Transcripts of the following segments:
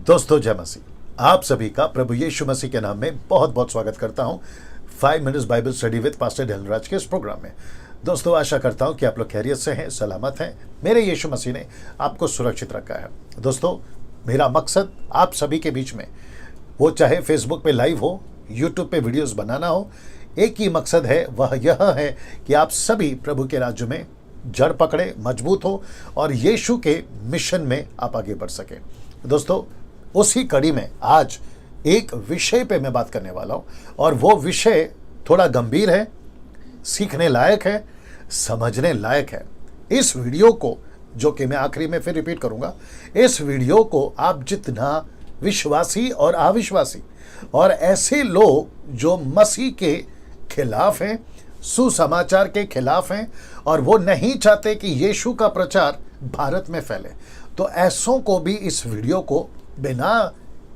दोस्तों जय मसीह। आप सभी का प्रभु यीशु मसीह के नाम में बहुत बहुत स्वागत करता हूं 5 minutes Bible study with pastor Dhanraj के इस प्रोग्राम में। दोस्तों आशा करता हूं कि आप लोग खैरियत से हैं, सलामत हैं। मेरे यीशु मसीह ने आपको सुरक्षित रखा है। दोस्तों मेरा मकसद आप सभी के बीच में, वो चाहे फेसबुक पे लाइव हो, यूट्यूब पे वीडियोस बनाना हो, एक ही मकसद है, वह यह है कि आप सभी प्रभु के राज्य में जड़ पकड़े, मजबूत हो और यीशु के मिशन में आप आगे बढ़ सके। दोस्तों उसी कड़ी में आज एक विषय पे मैं बात करने वाला हूं और वो विषय थोड़ा गंभीर है, सीखने लायक है, समझने लायक है। इस वीडियो को, जो कि मैं आखिरी में फिर रिपीट करूंगा, इस वीडियो को आप जितना विश्वासी और अविश्वासी और ऐसे लोग जो मसीह के खिलाफ हैं, सुसमाचार के खिलाफ हैं और वो नहीं चाहते कि यीशु का प्रचार भारत में फैले, तो ऐसों को भी इस वीडियो को बिना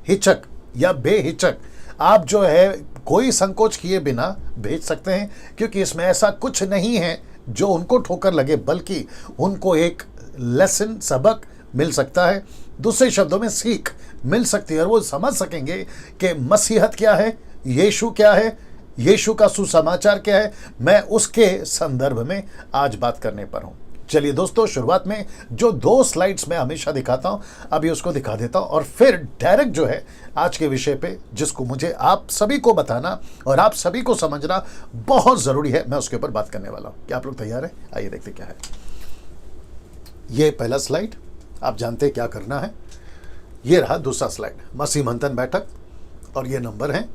हिचक या बेहिचक आप जो है कोई संकोच किए बिना भेज सकते हैं, क्योंकि इसमें ऐसा कुछ नहीं है जो उनको ठोकर लगे, बल्कि उनको एक लेसन, सबक मिल सकता है। दूसरे शब्दों में सीख मिल सकती है और वो समझ सकेंगे कि मसीहत क्या है, यीशु क्या है, यीशु का सुसमाचार क्या है। मैं उसके संदर्भ में आज बात करने पर हूं। चलिए दोस्तों, शुरुआत में जो 2 स्लाइड्स मैं हमेशा दिखाता हूं, अभी उसको दिखा देता हूं और फिर डायरेक्ट जो है आज के विषय पे, जिसको मुझे आप सभी को बताना और आप सभी को समझना बहुत जरूरी है, मैं उसके ऊपर बात करने वाला हूं। क्या आप लोग तैयार हैं? आइए देखते क्या है। ये पहला स्लाइड, आप जानते हैं क्या करना है। ये रहा दूसरा स्लाइड, मसीह मंथन बैठक, और ये नंबर है,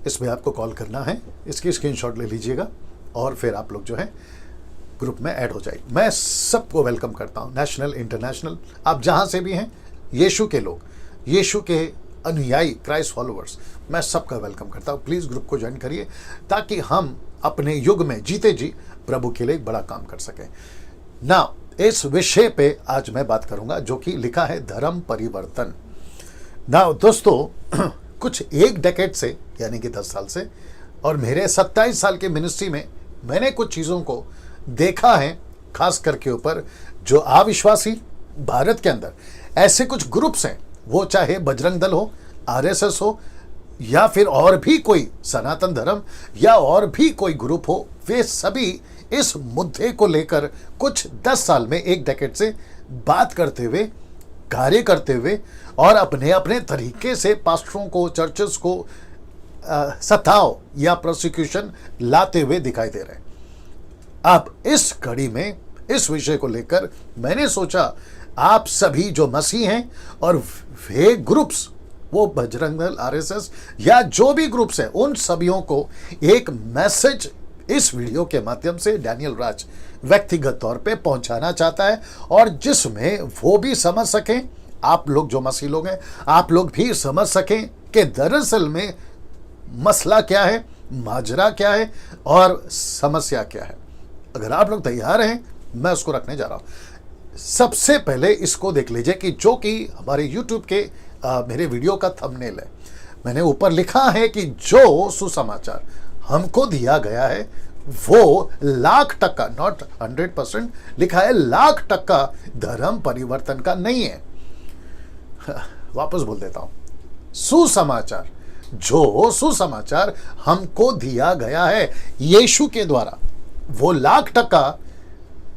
इसमें आपको कॉल करना है। इसकी स्क्रीनशॉट ले लीजिएगा और फिर आप लोग जो है ग्रुप में ऐड हो जाए। मैं सबको वेलकम करता हूं, नेशनल, इंटरनेशनल, आप जहां से भी हैं, यीशु के लोग, यीशु के अनुयायी, क्राइस्ट फॉलोअर्स, मैं सबका वेलकम करता हूं। प्लीज ग्रुप को ज्वाइन करिए ताकि हम अपने युग में जीते जी प्रभु के लिए बड़ा काम कर सकें। ना इस विषय पे आज मैं बात करूंगा जो कि लिखा है धर्म परिवर्तन। ना दोस्तों कुछ एक डेकेड से, यानी कि 10 साल से, और मेरे 27 साल के मिनिस्ट्री में मैंने कुछ चीज़ों को देखा है, खास करके ऊपर जो अविश्वासी भारत के अंदर ऐसे कुछ ग्रुप्स हैं, वो चाहे बजरंग दल हो, आरएसएस हो, या फिर और भी कोई सनातन धर्म या और भी कोई ग्रुप हो, वे सभी इस मुद्दे को लेकर कुछ 10 साल में, एक डेकेड से बात करते हुए, कार्य करते हुए और अपने अपने तरीके से पास्टरों को, चर्चेस को सताव या प्रोसिक्यूशन लाते हुए दिखाई दे रहे हैं। अब इस कड़ी में इस विषय को लेकर मैंने सोचा आप सभी जो मसीह हैं और वे ग्रुप्स, वो बजरंग दल, आरएसएस या जो भी ग्रुप्स हैं, उन सभियों को एक मैसेज इस वीडियो के माध्यम से डैनियल राज व्यक्तिगत तौर पे पहुंचाना चाहता है, और जिसमें वो भी समझ सकें, आप लोग जो मसीह लोग हैं, आप लोग भी समझ सकें कि दरअसल में मसला क्या है, माजरा क्या है और समस्या क्या है। अगर आप लोग तैयार हैं, मैं उसको रखने जा रहा हूं। सबसे पहले इसको देख लीजिए कि जो कि हमारे YouTube के मेरे वीडियो का थंबनेल है। मैंने ऊपर लिखा है कि जो सुसमाचार हमको दिया गया है वो 1,00,000% नॉट 100%, लिखा है 1,00,000% धर्म परिवर्तन का नहीं है। वापस बोल देता हूं, सुसमाचार, जो सुसमाचार हमको दिया गया है यीशु के द्वारा, वो 1,00,000%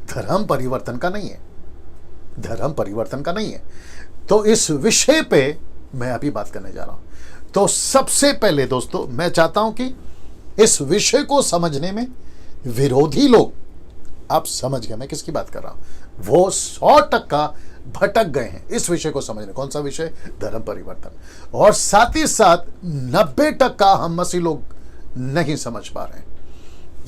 धर्म परिवर्तन का नहीं है, धर्म परिवर्तन का नहीं है। तो इस विषय पे मैं अभी बात करने जा रहा हूं। तो सबसे पहले दोस्तों मैं चाहता हूं कि इस विषय को समझने में विरोधी लोग, आप समझ गए मैं किसकी बात कर रहा हूं, वो 100% भटक गए हैं इस विषय को समझने। कौन सा विषय? धर्म परिवर्तन। और साथ ही साथ 90% हम मसीह लोग नहीं समझ पा रहे हैं।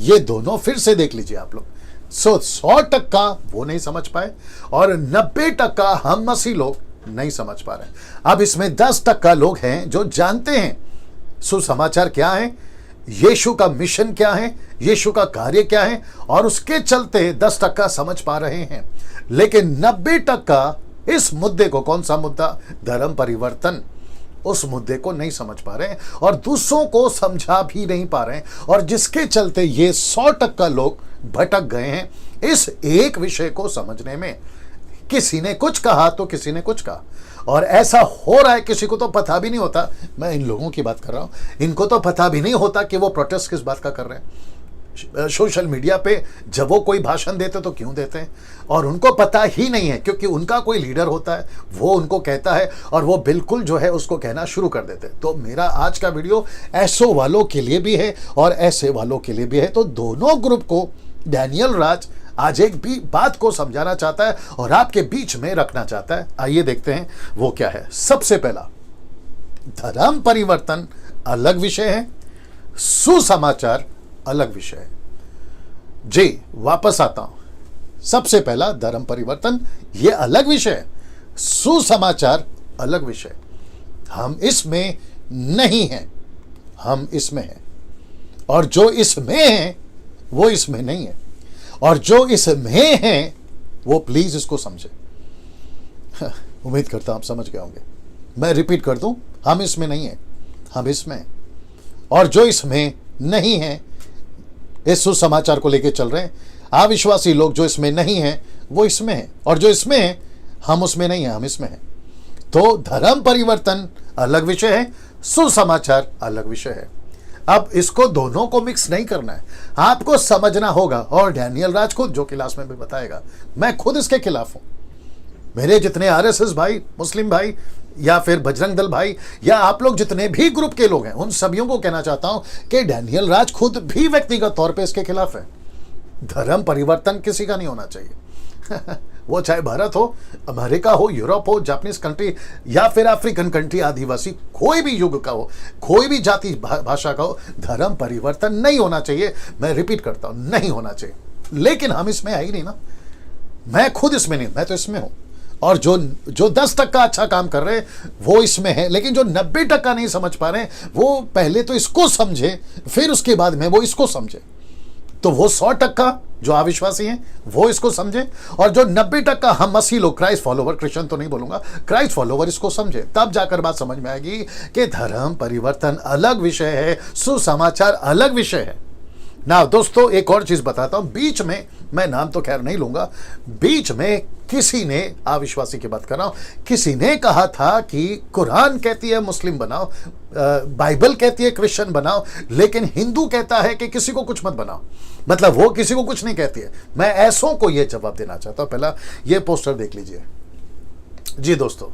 ये दोनों फिर से देख लीजिए आप लोग। 100% वो नहीं समझ पाए और 90% हम मसीह लोग नहीं समझ पा रहे हैं। अब इसमें 10% लोग हैं जो जानते हैं सुसमाचार क्या है, यीशु का मिशन क्या है, यीशु का कार्य क्या है, और उसके चलते 10% समझ पा रहे हैं। लेकिन 90% इस मुद्दे को, कौन सा मुद्दा? धर्म परिवर्तन, उस मुद्दे को नहीं समझ पा रहे हैं और दूसरों को समझा भी नहीं पा रहे हैं, और जिसके चलते ये 100% लोग भटक गए हैं इस एक विषय को समझने में। किसी ने कुछ कहा तो किसी ने कुछ कहा, और ऐसा हो रहा है, किसी को तो पता भी नहीं होता, मैं इन लोगों की बात कर रहा हूँ, इनको तो पता भी नहीं होता कि वो प्रोटेस्ट किस बात का कर रहे हैं। सोशल मीडिया पे जब वो कोई भाषण देते तो क्यों देते हैं, और उनको पता ही नहीं है, क्योंकि उनका कोई लीडर होता है, वो उनको कहता है और वो बिल्कुल जो है उसको कहना शुरू कर देते हैं। तो मेरा आज का वीडियो ऐसो वालों के लिए भी है और ऐसे वालों के लिए भी है। तो दोनों ग्रुप को डैनियल राज आज एक भी बात को समझाना चाहता है और आपके बीच में रखना चाहता है। आइए देखते हैं वो क्या है। सबसे पहला, धर्म परिवर्तन अलग विषय है, सुसमाचार अलग विषय है। जी वापस आता हूं। सबसे पहला, धर्म परिवर्तन ये अलग विषय है, सुसमाचार अलग विषय। हम इसमें नहीं हैं, हम इसमें हैं, और जो इसमें है वो इसमें नहीं है, और जो इसमें है वो प्लीज इसको समझे। उम्मीद करता हूं आप समझ गए होंगे। मैं रिपीट कर दूं, हम इसमें नहीं है, हम इसमें हैं, और जो इसमें नहीं है, इस सुसमाचार को लेकर चल रहे हैं अविश्वासी लोग, जो इसमें नहीं है वो इसमें है, और जो इसमें है हम उसमें नहीं है, हम इसमें हैं। तो धर्म परिवर्तन अलग विषय है, सुसमाचार अलग विषय है। अब इसको दोनों को मिक्स नहीं करना है, आपको समझना होगा। और डैनियल राज खुद जो क्लास में भी बताएगा, मैं खुद इसके खिलाफ हूं। मेरे जितने आरएसएस भाई, मुस्लिम भाई, या फिर बजरंग दल भाई, या आप लोग जितने भी ग्रुप के लोग हैं, उन सभी को कहना चाहता हूं कि डैनियल राज खुद भी व्यक्तिगत तौर पे इसके खिलाफ है। धर्म परिवर्तन किसी का नहीं होना चाहिए। वो चाहे भारत हो, अमेरिका हो, यूरोप हो, जापानीज कंट्री, या फिर अफ्रीकन कंट्री, आदिवासी, कोई भी युग का हो, कोई भी जाति भाषा का हो, धर्म परिवर्तन नहीं होना चाहिए। मैं रिपीट करता हूं, नहीं होना चाहिए। लेकिन हम इसमें है ही नहीं ना, मैं खुद इसमें नहीं, मैं तो इसमें हूं। और जो 10% अच्छा काम कर रहे हैं वो इसमें है, लेकिन जो 90% नहीं समझ पा रहे हैं वो पहले तो इसको समझे, फिर उसके बाद में वो इसको समझे। तो वो 100% जो अविश्वासी हैं वो इसको समझे, और जो 90% हम मसीह लोग, क्राइस्ट फॉलोवर, क्रिश्चियन तो नहीं बोलूंगा, क्राइस्ट फॉलोवर इसको समझे। तब जाकर बात समझ में आएगी कि धर्म परिवर्तन अलग विषय है, सुसमाचार अलग विषय है ना। दोस्तों एक और चीज बताता हूं, बीच में, मैं नाम तो खैर नहीं लूंगा, बीच में किसी ने, अविश्वासी की बात कर रहा हूं, किसी ने कहा था कि कुरान कहती है मुस्लिम बनाओ, बाइबल कहती है क्रिश्चियन बनाओ, लेकिन हिंदू कहता है कि किसी को कुछ मत बनाओ, मतलब वो किसी को कुछ नहीं कहती है। मैं ऐसों को यह जवाब देना चाहता हूं। पहला ये पोस्टर देख लीजिए। जी दोस्तों,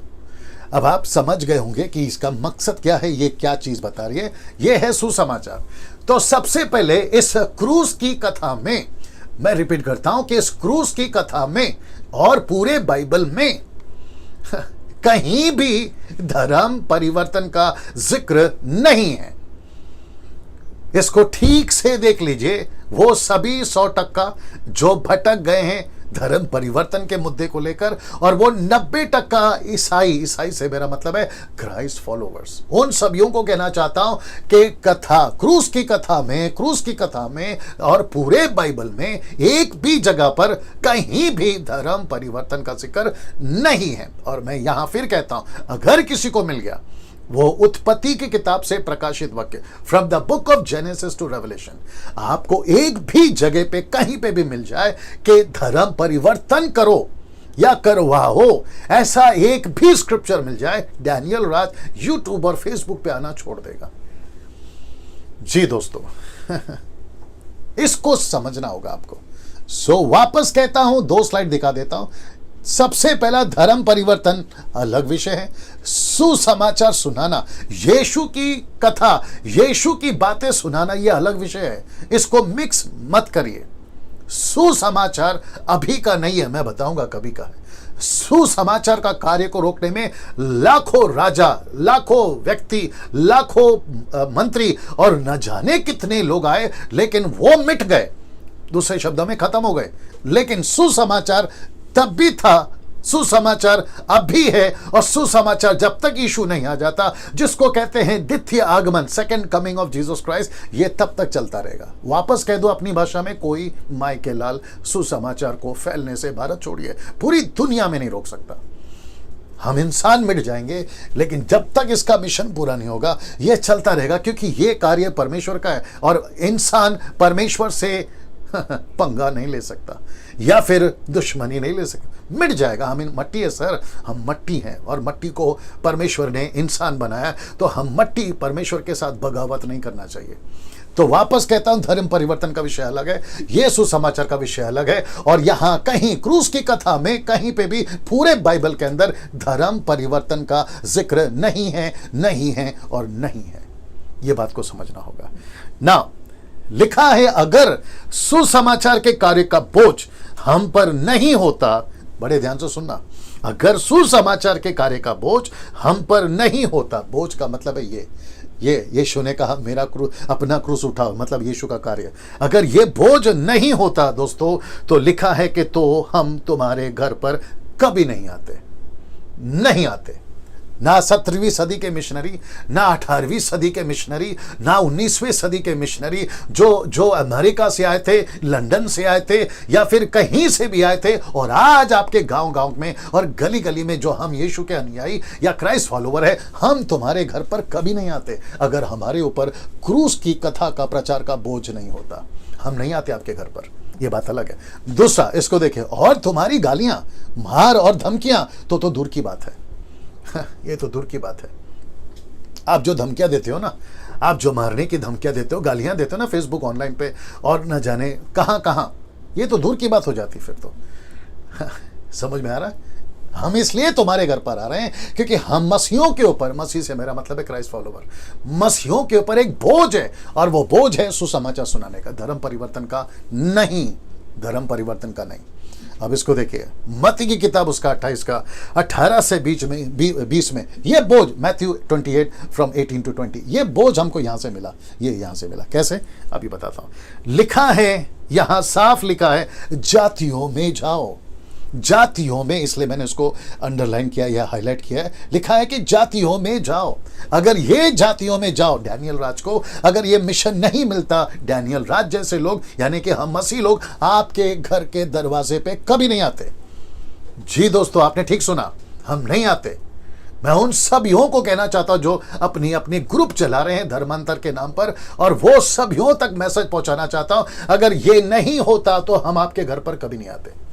अब आप समझ गए होंगे कि इसका मकसद क्या है, ये क्या चीज बता रही है। ये है सुसमाचार। तो सबसे पहले इस क्रूस की कथा में, मैं रिपीट करता हूं कि इस क्रूस की कथा में और पूरे बाइबल में कहीं भी धर्म परिवर्तन का जिक्र नहीं है। इसको ठीक से देख लीजिए। वो सभी 100% जो भटक गए हैं धर्म परिवर्तन के मुद्दे को लेकर, और वो 90% ईसाई से मेरा मतलब है क्राइस्ट फॉलोवर्स, उन सभियों को कहना चाहता हूं कि कथा, क्रूस की कथा में और पूरे बाइबल में एक भी जगह पर कहीं भी धर्म परिवर्तन का जिक्र नहीं है। और मैं यहां फिर कहता हूं, अगर किसी को मिल गया, वो उत्पत्ति की किताब से प्रकाशित वाक्य, from the book of Genesis to Revelation, आपको एक भी जगह पे कहीं पे भी मिल जाए कि धर्म परिवर्तन करो या करवाओ, ऐसा एक भी स्क्रिप्चर मिल जाए, डैनियल राज यूट्यूब और फेसबुक पे आना छोड़ देगा। जी दोस्तों, इसको समझना होगा आपको। सो वापस कहता हूं, 2 स्लाइड दिखा देता हूं। सबसे पहला, धर्म परिवर्तन अलग विषय है, सुसमाचार सुनाना, यीशु की कथा, यीशु की बातें सुनाना, यह अलग विषय है। इसको मिक्स मत करिए। सुसमाचार अभी का नहीं है, मैं बताऊंगा कभी का है। सुसमाचार का कार्य को रोकने में लाखों राजा, लाखों व्यक्ति, लाखों मंत्री और न जाने कितने लोग आए, लेकिन वो मिट गए, दूसरे शब्दों में खत्म हो गए। लेकिन सुसमाचार तब भी था, सुसमाचार अब भी है, और सुसमाचार जब तक यीशु नहीं आ जाता, जिसको कहते हैं द्वितीय आगमन, second coming of Jesus Christ, ये तब तक चलता रहेगा। वापस कह दो अपनी भाषा में, कोई माई के लाल सुसमाचार को फैलने से भारत छोड़िए पूरी दुनिया में नहीं रोक सकता। हम इंसान मिट जाएंगे, लेकिन जब तक इसका मिशन पूरा नहीं होगा ये चलता रहेगा, क्योंकि ये कार्य परमेश्वर का है और इंसान परमेश्वर से पंगा नहीं ले सकता। या फिर दुश्मनी नहीं ले सकते, मिट जाएगा। हम मट्टी है सर, हम मट्टी हैं और मट्टी को परमेश्वर ने इंसान बनाया, तो हम मट्टी, परमेश्वर के साथ बगावत नहीं करना चाहिए। तो वापस कहता हूं, धर्म परिवर्तन का विषय अलग है, ये सुसमाचार का विषय अलग है। और यहां कहीं क्रूस की कथा में कहीं पे भी पूरे बाइबल के अंदर धर्म परिवर्तन का जिक्र नहीं है, नहीं है और नहीं है। ये बात को समझना होगा ना। लिखा है, अगर सुसमाचार के कार्य का बोझ हम पर नहीं होता, बड़े ध्यान से सुनना, अगर सुसमाचार के कार्य का बोझ हम पर नहीं होता, बोझ का मतलब है ये यीशु ने कहा मेरा क्रूस, अपना क्रूस उठाओ, मतलब यीशु का कार्य, अगर ये बोझ नहीं होता दोस्तों, तो लिखा है कि तो हम तुम्हारे घर पर कभी नहीं आते, नहीं आते। ना 17वीं सदी के मिशनरी, ना 18वीं सदी के मिशनरी, ना 19वीं सदी के मिशनरी जो अमेरिका से आए थे, लंदन से आए थे, या फिर कहीं से भी आए थे, और आज आपके गांव-गांव में और गली गली में जो हम यीशु के अनुयायी या क्राइस्ट फॉलोवर है, हम तुम्हारे घर पर कभी नहीं आते अगर हमारे ऊपर क्रूस की कथा का प्रचार का बोझ नहीं होता। हम नहीं आते आपके घर पर, ये बात अलग है। दूसरा, इसको देखें, और तुम्हारी गालियां, मार और धमकियां तो दूर की बात है। ये तो दूर की बात है। आप जो धमकियां देते हो ना, आप जो मारने की धमकियां देते हो, गालियां देते हो ना फेसबुक, ऑनलाइन पे, और न जाने कहां कहां, ये तो दूर की बात हो जाती फिर तो। समझ में आ रहा है? हम इसलिए तुम्हारे घर पर आ रहे हैं क्योंकि हम मसीहों के ऊपर, मसीह से मेरा मतलब है क्राइस्ट फॉलोवर, मसीहों के ऊपर एक बोझ है, और वो बोझ है सुसमाचार सुनाने का, धर्म परिवर्तन का नहीं, धर्म परिवर्तन का नहीं। अब इसको देखिए, मत्ती की किताब उसका 28 का 18 से 20 में ये बोझ, मैथ्यू 28 from 18 to 20, ये बोझ हमको यहां से मिला। ये यहां से मिला कैसे, अभी बताता हूं। लिखा है, यहां साफ लिखा है, जातियों में जाओ, जातियों में, इसलिए मैंने इसको अंडरलाइन किया या हाईलाइट किया है। लिखा है कि जातियों में जाओ। अगर ये जातियों में जाओ, डैनियल राज को अगर ये मिशन नहीं मिलता, डैनियल राज जैसे लोग, यानी कि हम मसीह लोग, आपके घर के दरवाजे पे कभी नहीं आते। जी दोस्तों, आपने ठीक सुना, हम नहीं आते। मैं उन सभियों को कहना चाहता हूं जो अपनी अपनी ग्रुप चला रहे हैं धर्मांतर के नाम पर, और वो सभियों तक मैसेज पहुंचाना चाहता हूं, अगर ये नहीं होता तो हम आपके घर पर कभी नहीं आते।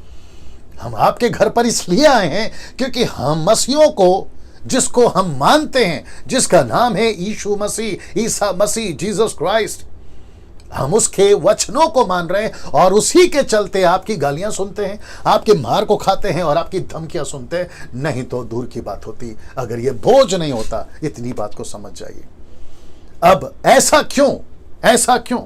हम आपके घर पर इसलिए आए हैं क्योंकि हम मसीहों को, जिसको हम मानते हैं, जिसका नाम है यीशु मसीह, ईसा मसीह, जीसस क्राइस्ट, हम उसके वचनों को मान रहे हैं, और उसी के चलते आपकी गालियां सुनते हैं, आपके मार को खाते हैं और आपकी धमकियां सुनते हैं। नहीं तो दूर की बात होती अगर ये बोझ नहीं होता। इतनी बात को समझ जाइए। अब ऐसा क्यों, ऐसा क्यों,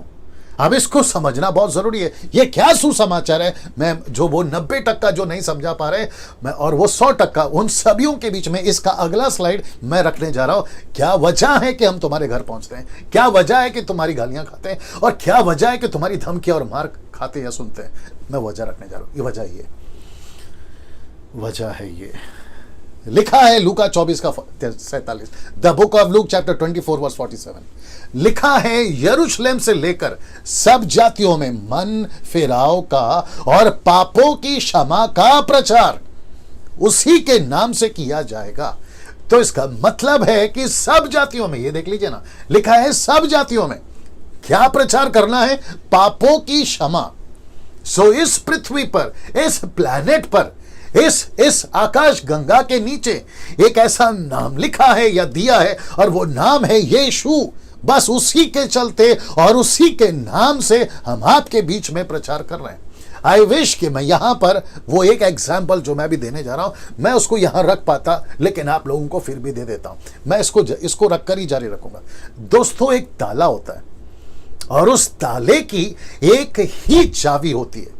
अब इसको समझना बहुत जरूरी है। ये क्या सुसमाचार है, मैं जो वो 90% जो नहीं समझा पा रहे, मैं और वो 100%, उन सभियों के बीच में इसका अगला स्लाइड मैं रखने जा रहा हूं। क्या वजह है कि हम तुम्हारे घर पहुंचते हैं, क्या वजह है कि तुम्हारी गालियां खाते हैं, और क्या वजह है कि तुम्हारी धमकी और मार खाते या सुनते हैं। मैं वजह रखने जा रहा हूं। ये वजह, ये वजह है। ये लिखा है लूका 24 का 47, the book of Luke chapter 24 verse 47। लिखा है, यरूशलेम से लेकर सब जातियों में मन फिराव का और पापों की क्षमा का प्रचार उसी के नाम से किया जाएगा। तो इसका मतलब है कि सब जातियों में, ये देख लीजिए ना, लिखा है सब जातियों में क्या प्रचार करना है, पापों की क्षमा। सो इस पृथ्वी पर, इस प्लैनेट पर, इस आकाश गंगा के नीचे एक ऐसा नाम लिखा है या दिया है, और वो नाम है यीशु। बस उसी के चलते और उसी के नाम से हम आपके बीच में प्रचार कर रहे हैं। आई विश कि मैं यहां पर वो एक एग्जाम्पल जो मैं भी देने जा रहा हूं, मैं उसको यहां रख पाता, लेकिन आप लोगों को फिर भी दे देता हूं। मैं इसको रखकर ही जारी रखूंगा। दोस्तों, एक ताला होता है और उस ताले की एक ही चाबी होती है।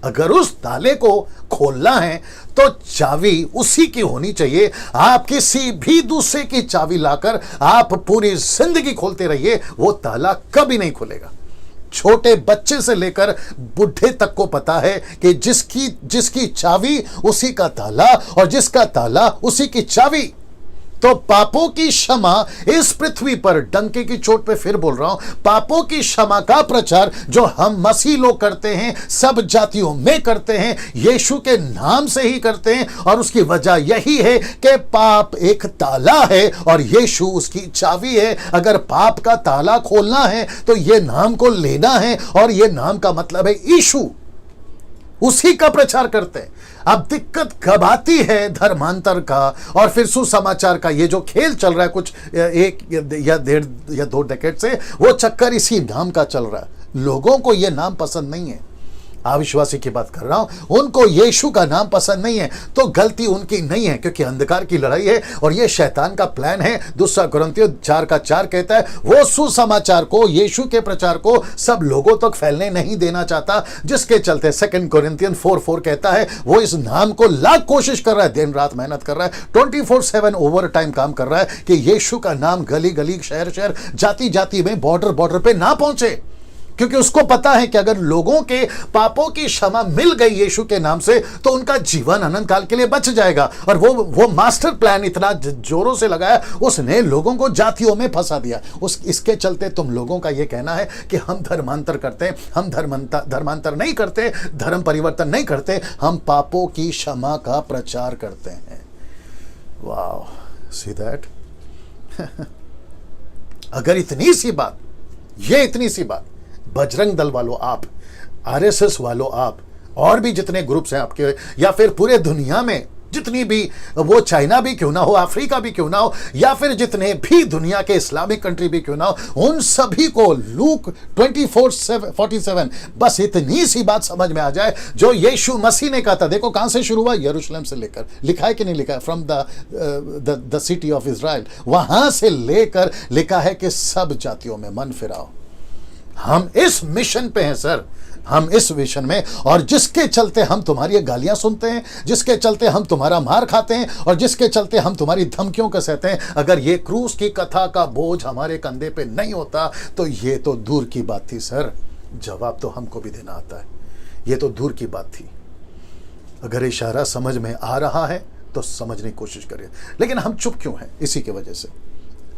अगर उस ताले को खोलना है तो चाबी उसी की होनी चाहिए। आप किसी भी दूसरे की चाबी लाकर आप पूरी जिंदगी खोलते रहिए, वो ताला कभी नहीं खुलेगा। छोटे बच्चे से लेकर बुढ़े तक को पता है कि जिसकी चाबी उसी का ताला, और जिसका ताला उसी की चाबी। तो पापों की क्षमा इस पृथ्वी पर, डंके की चोट पे फिर बोल रहा हूं, पापों की क्षमा का प्रचार जो हम मसीह लोग करते हैं, सब जातियों में करते हैं, यीशु के नाम से ही करते हैं। और उसकी वजह यही है कि पाप एक ताला है और यीशु उसकी चाबी है। अगर पाप का ताला खोलना है तो यह नाम को लेना है, और यह नाम का मतलब है यीशु। उसी का प्रचार करते हैं। अब दिक्कत कब आती है धर्मांतर का और फिर सुसमाचार का, ये जो खेल चल रहा है कुछ एक या 1.5 या 2 डेकेड से, वो चक्कर इसी नाम का चल रहा है। लोगों को ये नाम पसंद नहीं है, अविश्वासी की बात कर रहा हूं, उनको यीशु का नाम पसंद नहीं है, तो गलती उनकी नहीं है, क्योंकि अंधकार की लड़ाई है और ये शैतान का प्लान है। दूसरा कुरिन्थियों 4:4 कहता है वो सुसमाचार को, यीशु के प्रचार को सब लोगों तक फैलने नहीं देना चाहता, जिसके चलते 2 कुरिन्थियन 4:4 कहता है वो इस नाम को लाख कोशिश कर रहा है, दिन रात मेहनत कर रहा है, 24/7 ओवर टाइम काम कर रहा है कि यीशु का नाम गली गली, शहर शहर, जाति जाति में, बॉर्डर बॉर्डर पे ना पहुंचे, क्योंकि उसको पता है कि अगर लोगों के पापों की क्षमा मिल गई यीशु के नाम से तो उनका जीवन अनंत काल के लिए बच जाएगा। और वो मास्टर प्लान इतना जोरों से लगाया, उसने लोगों को जातियों में फंसा दिया। इसके चलते तुम लोगों का ये कहना है कि हम धर्मांतर करते हैं, हम धर्मांतर नहीं करते, धर्म परिवर्तन नहीं करते, हम पापों की क्षमा का प्रचार करते हैं। वाह, सी दैट। अगर इतनी सी बात, ये इतनी सी बात बजरंग दल वालों आप, आरएसएस वालों आप, और भी जितने ग्रुप्स हैं आपके, या फिर पूरे दुनिया में जितनी भी, वो चाइना भी क्यों ना हो, अफ्रीका भी क्यों ना हो, या फिर जितने भी दुनिया के इस्लामिक कंट्री भी क्यों ना हो, उन सभी को लूक 24:47 बस इतनी सी बात समझ में आ जाए जो यीशु मसीह ने कहा था। देखो कहां से शुरू हुआ, यरूशलेम से लेकर, लिखा है कि नहीं लिखा है, from the city of Israel, वहां से लेकर लिखा है कि सब जातियों में मन फिराओ। हम इस मिशन पे हैं सर, हम इस मिशन में, और जिसके चलते हम तुम्हारी गालियां सुनते हैं, जिसके चलते हम तुम्हारा मार खाते हैं, और जिसके चलते हम तुम्हारी धमकियों को सहते हैं, अगर ये क्रूस की कथा का बोझ हमारे कंधे पे नहीं होता तो ये तो दूर की बात थी सर। जवाब तो हमको भी देना आता है, ये तो दूर की बात थी। अगर इशारा समझ में आ रहा है तो समझने की कोशिश करिए, लेकिन हम चुप क्यों हैं? इसी की वजह से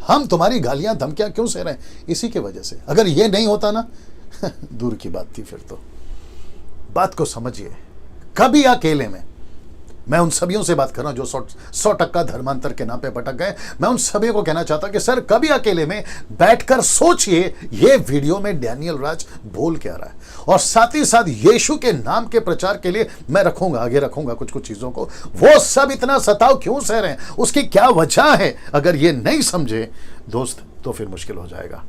हम तुम्हारी गालियां धमकियां क्यों सह रहे हैं, इसी की वजह से। अगर ये नहीं होता ना दूर की बात थी। फिर तो बात को समझिए। कभी अकेले में, मैं उन सभियों से बात कर रहा हूं जो 100% धर्मांतर के नाम पे भटक गए, मैं उन सभी को कहना चाहता हूं कि सर कभी अकेले में बैठकर सोचिए ये वीडियो में डैनियल राज बोल क्या रहा है, और साथ ही साथ यीशु के नाम के प्रचार के लिए मैं रखूंगा, आगे रखूंगा कुछ कुछ चीजों को, वो सब इतना सताव क्यों सह रहे हैं, उसकी क्या वजह है। अगर ये नहीं समझे दोस्त तो फिर मुश्किल हो जाएगा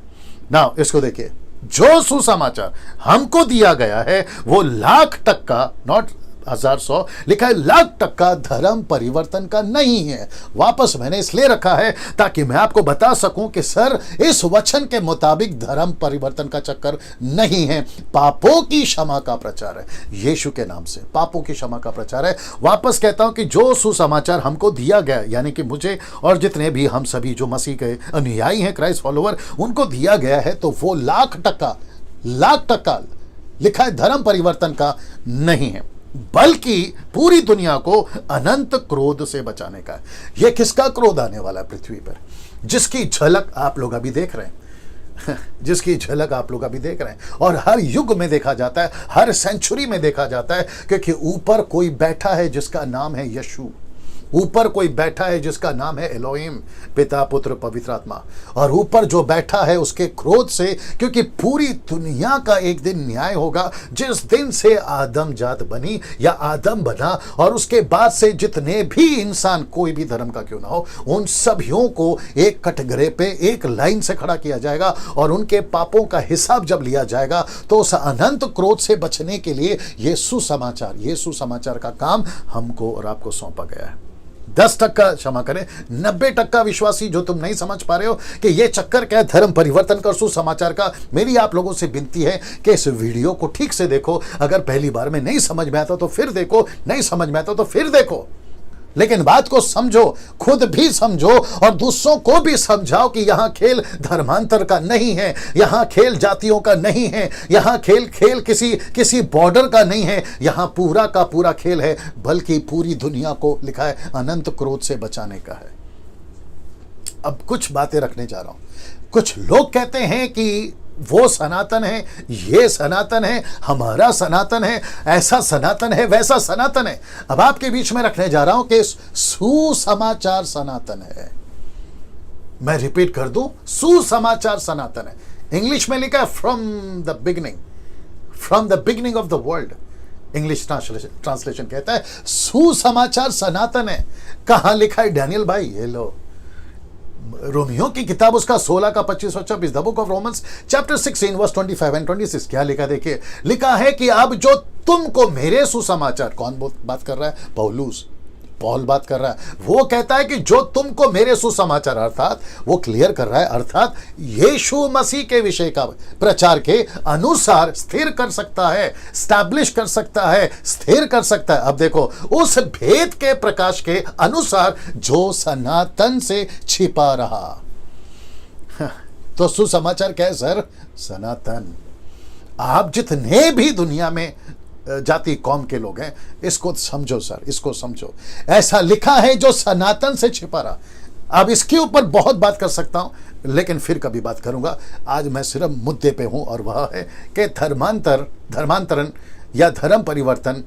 ना। इसको देखिए, जो सुसमाचार हमको दिया गया है वो 1,00,000% नॉट 1,100 लिखा है, 1,00,000% धर्म परिवर्तन का नहीं है। वापस मैंने इसलिए रखा है ताकि मैं आपको बता सकूं कि सर इस वचन के मुताबिक धर्म परिवर्तन का चक्कर नहीं है, पापों की क्षमा का प्रचार है। यीशु के नाम से पापों की क्षमा का प्रचार है। वापस कहता हूं कि जो सुसमाचार हमको दिया गया, यानी कि मुझे और जितने भी हम सभी जो मसीह के अनुयायी हैं, क्राइस्ट फॉलोवर, उनको दिया गया है, तो वो 1,00,000% लिखा है धर्म परिवर्तन का नहीं है, बल्कि पूरी दुनिया को अनंत क्रोध से बचाने का है। यह किसका क्रोध आने वाला है पृथ्वी पर, जिसकी झलक आप लोग अभी देख रहे हैं जिसकी झलक आप लोग अभी देख रहे हैं, और हर युग में देखा जाता है, हर सेंचुरी में देखा जाता है, क्योंकि ऊपर कोई बैठा है जिसका नाम है यीशु, ऊपर कोई बैठा है जिसका नाम है एलोहिम, पिता पुत्र पवित्र आत्मा, और ऊपर जो बैठा है उसके क्रोध से, क्योंकि पूरी दुनिया का एक दिन न्याय होगा, जिस दिन से आदम जात बनी या आदम बना, और उसके बाद से जितने भी इंसान, कोई भी धर्म का क्यों ना हो, उन सभियों को एक कटघरे पे एक लाइन से खड़ा किया जाएगा, और उनके पापों का हिसाब जब लिया जाएगा तो उस अनंत क्रोध से बचने के लिए ये सुसमाचार का काम हमको और आपको सौंपा गया है। 10% क्षमा करें, 90% विश्वासी जो तुम नहीं समझ पा रहे हो कि ये चक्कर क्या है धर्म परिवर्तन का, सुसमाचार का, मेरी आप लोगों से विनती है कि इस वीडियो को ठीक से देखो। अगर पहली बार में नहीं समझ में आता तो फिर देखो, नहीं समझ में आता तो फिर देखो, लेकिन बात को समझो, खुद भी समझो और दूसरों को भी समझाओ कि यहां खेल धर्मांतर का नहीं है, यहां खेल जातियों का नहीं है, यहां खेल किसी बॉर्डर का नहीं है, यहां पूरा का पूरा खेल है, बल्कि पूरी दुनिया को लिखा है अनंत क्रोध से बचाने का है। अब कुछ बातें रखने जा रहा हूं। कुछ लोग कहते हैं कि वो सनातन है, ये सनातन है, हमारा सनातन है, ऐसा सनातन है, वैसा सनातन है। अब आपके बीच में रखने जा रहा हूं कि सुसमाचार सनातन है। मैं रिपीट कर दूं, सुसमाचार सनातन है। इंग्लिश में लिखा है from the beginning of the world. English translation कहता है सुसमाचार सनातन है। कहां लिखा है डैनियल भाई? ये लो, रोमियो की किताब उसका 16 का 25 और 26, the book of Romans chapter 16 verse 25 and 26। क्या लिखा देखिए, लिखा है कि अब जो तुमको मेरे सुसमाचार, कौन बात कर रहा है? पौल बात कर रहा है। वो कहता है कि जो तुमको मेरे सुसमाचार, अर्थात वो क्लियर कर रहा है, अर्थात यीशु मसीह के विषय का प्रचार के अनुसार स्थिर कर सकता है, स्टैब्लिश कर सकता है, स्थिर कर सकता है। अब देखो, उस भेद के प्रकाश के अनुसार जो सनातन से छिपा रहा। तो सुसमाचार क्या है सर? सनातन। आप जितने भी दुनिया में जाति कौम के लोग हैं, इसको समझो सर, इसको समझो। ऐसा लिखा है जो सनातन से छिपा रहा। अब इसके ऊपर बहुत बात कर सकता हूं, लेकिन फिर कभी बात करूंगा। आज मैं सिर्फ मुद्दे पे हूं, और वह है कि धर्मांतरण या धर्म परिवर्तन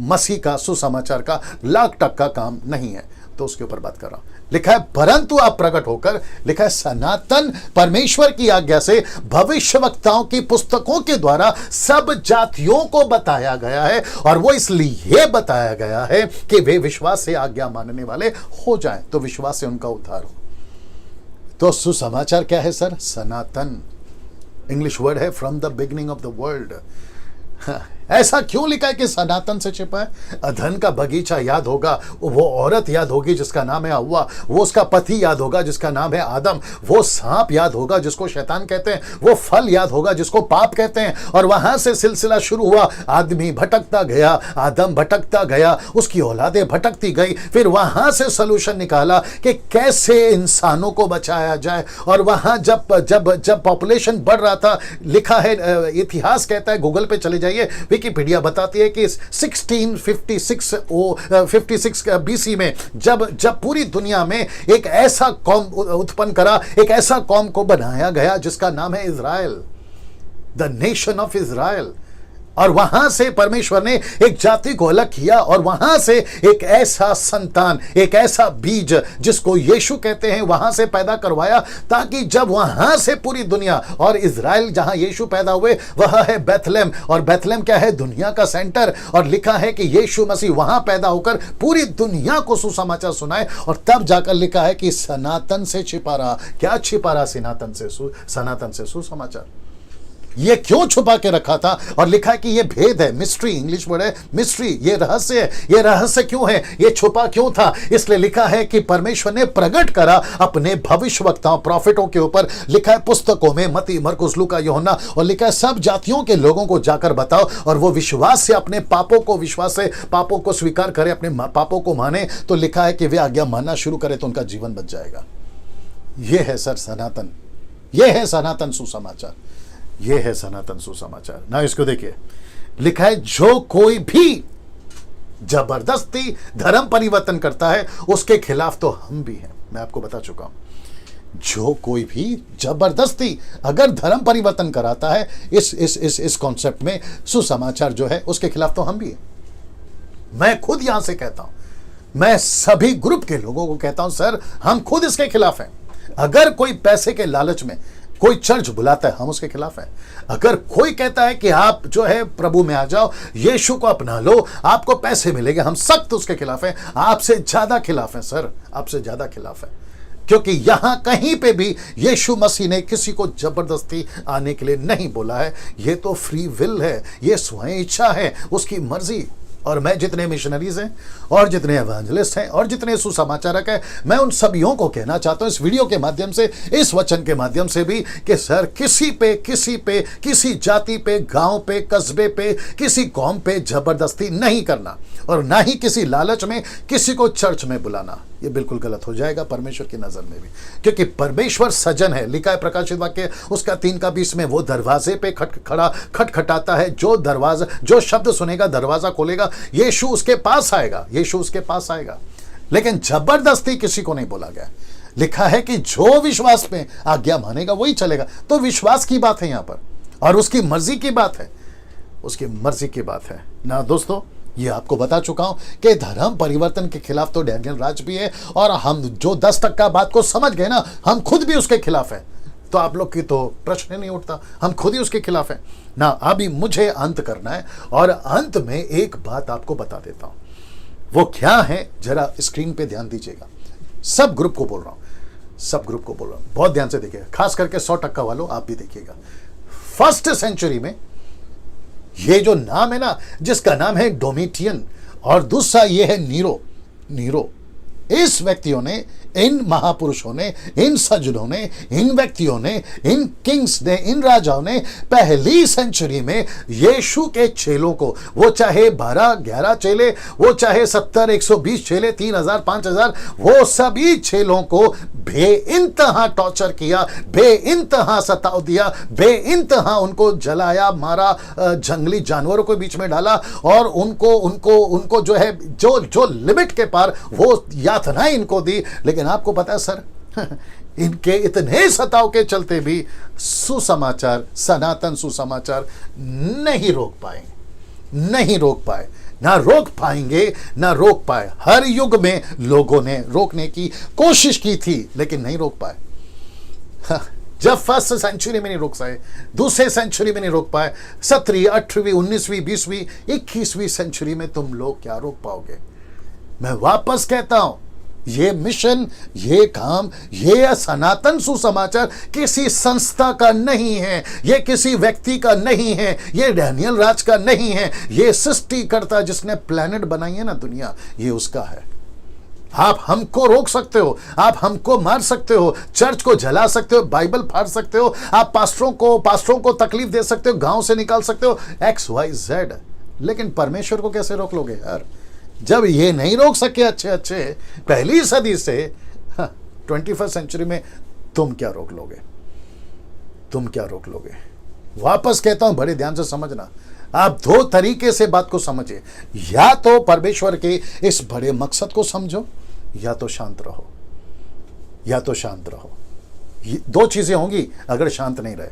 मसीह का सुसमाचार का 100% काम नहीं है, तो उसके ऊपर बात कर रहा हूं। लिखा है परंतु आप प्रकट होकर, लिखा है सनातन परमेश्वर की आज्ञा से भविष्यवक्ताओं की पुस्तकों के द्वारा सब जातियों को बताया गया है, और वो इसलिए बताया गया है कि वे विश्वास से आज्ञा मानने वाले हो जाएं, तो विश्वास से उनका उद्धार हो। तो सुसमाचार क्या है सर? सनातन। इंग्लिश वर्ड है from the beginning of the world. ऐसा क्यों लिखा है कि सनातन से छिपा है? अदन का बगीचा याद होगा, वो औरत याद होगी जिसका नाम है हव्वा, वो उसका पति याद होगा जिसका नाम है आदम, वो सांप याद होगा जिसको शैतान कहते हैं, वो फल याद होगा जिसको पाप कहते हैं, और वहां से सिलसिला शुरू हुआ। आदमी भटकता गया, आदम भटकता गया, उसकी औलादें भटकती गई, फिर वहां से सोल्यूशन निकाला कि कैसे इंसानों को बचाया जाए। और वहां जब जब जब पॉपुलेशन बढ़ रहा था, लिखा है, इतिहास कहता है, गूगल पे चले जाइए, विकिपीडिया बताती है कि 1656 बीसी में जब पूरी दुनिया में एक ऐसा कौम उत्पन्न करा, एक ऐसा कौम को बनाया गया जिसका नाम है Israel, the nation of Israel. और वहां से परमेश्वर ने एक जाति को अलग किया, और वहां से एक ऐसा संतान, एक ऐसा बीज जिसको यीशु कहते हैं, वहां से पैदा करवाया, ताकि जब वहां से पूरी दुनिया, और इज़राइल जहां यीशु पैदा हुए वह है बेथलेहम, और बेथलेहम क्या है? दुनिया का सेंटर। और लिखा है कि यीशु मसीह वहां पैदा होकर पूरी दुनिया को सुसमाचार सुनाए, और तब जाकर लिखा है कि सनातन से छिपा रहा। क्या छिपा रहा? सनातन से सुसमाचार। ये क्यों छुपा के रखा था? और लिखा है कि ये भेद है, मिस्ट्री, इंग्लिश वर्ड है मिस्ट्री, ये रहस्य है। ये रहस्य क्यों है? ये छुपा क्यों था? इसलिए लिखा है कि परमेश्वर ने प्रकट करा अपने भविष्यवक्ताओं, प्रॉफिटों के ऊपर। लिखा है पुस्तकों में, मत्ती, मरकुस, लूका, यूहन्ना, और लिखा है सब जातियों के लोगों को जाकर बताओ, और वो विश्वास से अपने विश्वास से पापों को स्वीकार करे, अपने पापों को माने, तो लिखा है कि वे आज्ञा मानना शुरू करे तो उनका जीवन बच जाएगा। ये है सर सनातन, ये है सनातन सुसमाचार, ये है सनातन सुसमाचार। ना इसको देखिए, लिखा है जो कोई भी जबरदस्ती धर्म परिवर्तन करता है उसके खिलाफ तो हम भी हैं। मैं आपको बता चुका हूं, जो कोई भी जबरदस्ती अगर धर्म परिवर्तन कराता है इस कॉन्सेप्ट में, सुसमाचार जो है, उसके खिलाफ तो हम भी हैं। मैं खुद यहां से कहता हूं, मैं सभी ग्रुप के लोगों को कहता हूं, सर हम खुद इसके खिलाफ हैं। अगर कोई पैसे के लालच में कोई चर्च बुलाता है, हम उसके खिलाफ हैं। अगर कोई कहता है कि आप जो है प्रभु में आ जाओ, यीशु को अपना लो, आपको पैसे मिलेंगे, हम सख्त उसके खिलाफ हैं। आपसे ज्यादा खिलाफ हैं सर, आपसे ज्यादा खिलाफ है। क्योंकि यहां कहीं पे भी यीशु मसीह ने किसी को जबरदस्ती आने के लिए नहीं बोला है। ये तो फ्री विल है, ये स्वयं इच्छा है, उसकी मर्जी। और मैं जितने मिशनरीज हैं, और जितने एवेंजलिस्ट हैं, और जितने सुसमाचारक हैं, मैं उन सभियों को कहना चाहता हूं इस वीडियो के माध्यम से, इस वचन के माध्यम से भी, कि सर किसी पे, किसी जाति पे, गांव पे, कस्बे पे, किसी कौम पे जबरदस्ती नहीं करना, और ना ही किसी लालच में किसी को चर्च में बुलाना। ये बिल्कुल गलत हो जाएगा परमेश्वर की नजर में भी, क्योंकि परमेश्वर सजन है। लिखा है प्रकाशित वाक्य उसका 3:20 में, वो दरवाजे पे खटखटाता है, जो शब्द सुनेगा दरवाजा खोलेगा, यीशु उसके पास आएगा, यीशु उसके पास आएगा। लेकिन जबरदस्ती किसी को नहीं बोला गया। लिखा है कि जो विश्वास में आज्ञा मानेगा वही चलेगा। तो विश्वास की बात है यहां पर, और उसकी मर्जी की बात है, उसकी मर्जी की बात है ना दोस्तों। ये आपको बता चुका हूं कि धर्म परिवर्तन के खिलाफ तो डैनियल राज भी है, और हम जो 10% बात को समझ गए ना, हम खुद भी उसके खिलाफ है। तो आप लोग की तो प्रश्न नहीं उठता, हम खुद ही उसके खिलाफ हैं ना। अभी मुझे अंत करना है और अंत में एक बात आपको बता देता हूं, वो क्या है जरा स्क्रीन पे ध्यान दीजिएगा। सब ग्रुप को बोल रहा हूं, सब ग्रुप को बोल रहा हूं, बहुत ध्यान से देखिएगा, खास करके 100% वालों आप भी देखिएगा। फर्स्ट सेंचुरी में ये जो नाम है ना, जिसका नाम है डोमिटियन और दूसरा ये है नीरो, इस व्यक्तियों ने, इन महापुरुषों ने, इन सज्जनों ने, इन व्यक्तियों ने, इन किंग्स ने, इन राजाओं ने पहली सेंचुरी में यीशु के चेलों को, वो चाहे 12-11 चेले, वो चाहे 70-120 चेले, 3000 5000, वो सभी चेलों को बेइंतहा टॉर्चर किया, बेइंतहा सताव दिया, बेइंतहा उनको जलाया, मारा, जंगली जानवरों को बीच में डाला और उनको जो है जो लिमिट के पार वो यातनाएं इनको दी। लेकिन आपको पता है सर, इनके इतने सताव के चलते भी सुसमाचार, सनातन सुसमाचार नहीं रोक पाए, ना रोक पाएंगे, ना रोक पाए। हर युग में लोगों ने रोकने की कोशिश की थी लेकिन नहीं रोक पाए। जब फर्स्ट सेंचुरी में नहीं रोक पाए, दूसरे सेंचुरी में नहीं रोक पाए, 17वीं 18वीं 19वीं 20वीं 21वीं सेंचुरी में तुम लोग क्या रोक पाओगे? मैं वापस कहता हूं, ये मिशन, ये काम, ये सनातन सुसमाचार किसी संस्था का नहीं है, ये किसी व्यक्ति का नहीं है, ये डैनियल राज का नहीं है, ये सृष्टिकर्ता जिसने प्लेनेट बनाई है ना दुनिया, ये उसका है। आप हमको रोक सकते हो, आप हमको मार सकते हो, चर्च को जला सकते हो, बाइबल फाड़ सकते हो, आप पास्टरों को तकलीफ दे सकते हो, गांव से निकाल सकते हो, XYZ, लेकिन परमेश्वर को कैसे रोक लोगे यार? जब ये नहीं रोक सके अच्छे पहली सदी से 21st सेंचुरी में तुम क्या रोक लोगे? वापस कहता हूं, बड़े ध्यान से समझना। आप दो तरीके से बात को समझिए, या तो परमेश्वर के इस बड़े मकसद को समझो, या तो शांत रहो। ये दो चीजें होंगी अगर शांत नहीं रहे,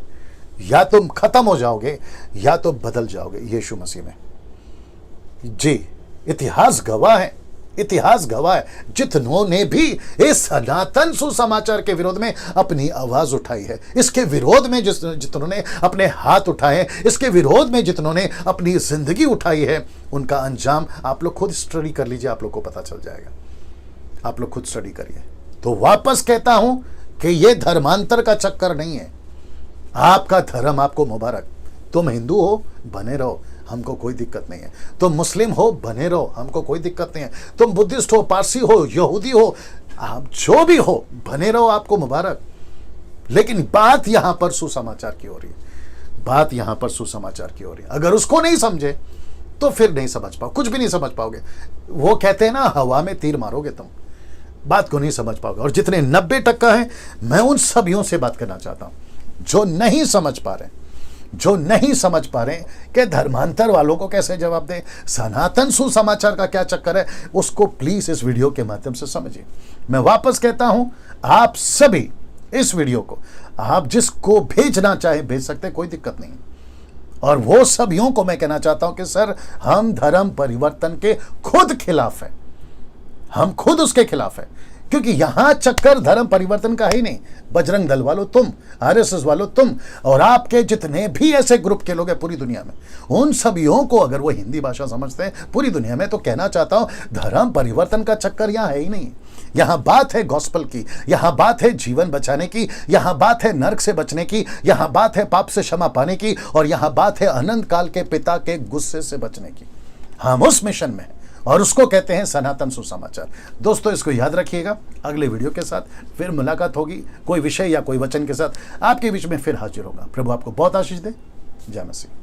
या तुम खत्म हो जाओगे या तो बदल जाओगे यीशु मसीह में। जी, इतिहास गवाह है, जितनों ने भी इस सनातन सुसमाचार के विरोध में अपनी आवाज उठाई है, इसके विरोध में जितनों ने अपने हाथ उठाए, इसके विरोध में जितनों ने अपनी जिंदगी उठाई है, उनका अंजाम आप लोग खुद स्टडी कर लीजिए, आप लोग को पता चल जाएगा। आप लोग खुद स्टडी करिए। तो वापस कहता हूं कि यह धर्मांतर का चक्कर नहीं है। आपका धर्म आपको मुबारक। तुम हिंदू हो, बने रहो, हमको कोई दिक्कत नहीं है। तुम मुस्लिम हो, बने रहो, हमको कोई दिक्कत नहीं है। तुम बुद्धिस्ट हो, पारसी हो, यहूदी हो, आप जो भी हो, बने रहो, आपको मुबारक। लेकिन बात यहां पर सुसमाचार की हो रही है, अगर उसको नहीं समझे तो फिर नहीं समझ पाओ, कुछ भी नहीं समझ पाओगे। वो कहते हैं ना, हवा में तीर मारोगे, तुम बात को नहीं समझ पाओगे। और जितने 90% हैं, मैं उन सभियों से बात करना चाहता हूं जो नहीं समझ पा रहे कि धर्मांतर वालों को कैसे जवाब दें, सनातन सुसमाचार का क्या चक्कर है, उसको प्लीज इस वीडियो के माध्यम से समझिए। मैं वापस कहता हूं, आप सभी इस वीडियो को आप जिसको भेजना चाहे भेज सकते, कोई दिक्कत नहीं। और वो सभियों को मैं कहना चाहता हूं कि सर, हम धर्म परिवर्तन के खुद खिलाफ हैं, हम खुद उसके खिलाफ हैं, क्योंकि यहां चक्कर धर्म परिवर्तन का ही नहीं। बजरंग दल वालों तुम, RSS वालों तुम, और आपके जितने भी ऐसे ग्रुप के लोग हैं पूरी दुनिया में, उन सभियों को अगर वो हिंदी भाषा समझते हैं पूरी दुनिया में, तो कहना चाहता हूं, धर्म परिवर्तन का चक्कर यहां है ही नहीं। यहां बात है गॉस्पल की, यहां बात है जीवन बचाने की, यहां बात है नरक से बचने की, यहां बात है पाप से क्षमा पाने की, और यहां बात है अनंत काल के पिता के गुस्से से बचने की। हम उस मिशन में हैं, और उसको कहते हैं सनातन सुसमाचार। दोस्तों, इसको याद रखिएगा। अगले वीडियो के साथ फिर मुलाकात होगी, कोई विषय या कोई वचन के साथ आपके बीच में फिर हाजिर होगा। प्रभु आपको बहुत आशीष दे। जय मसीह।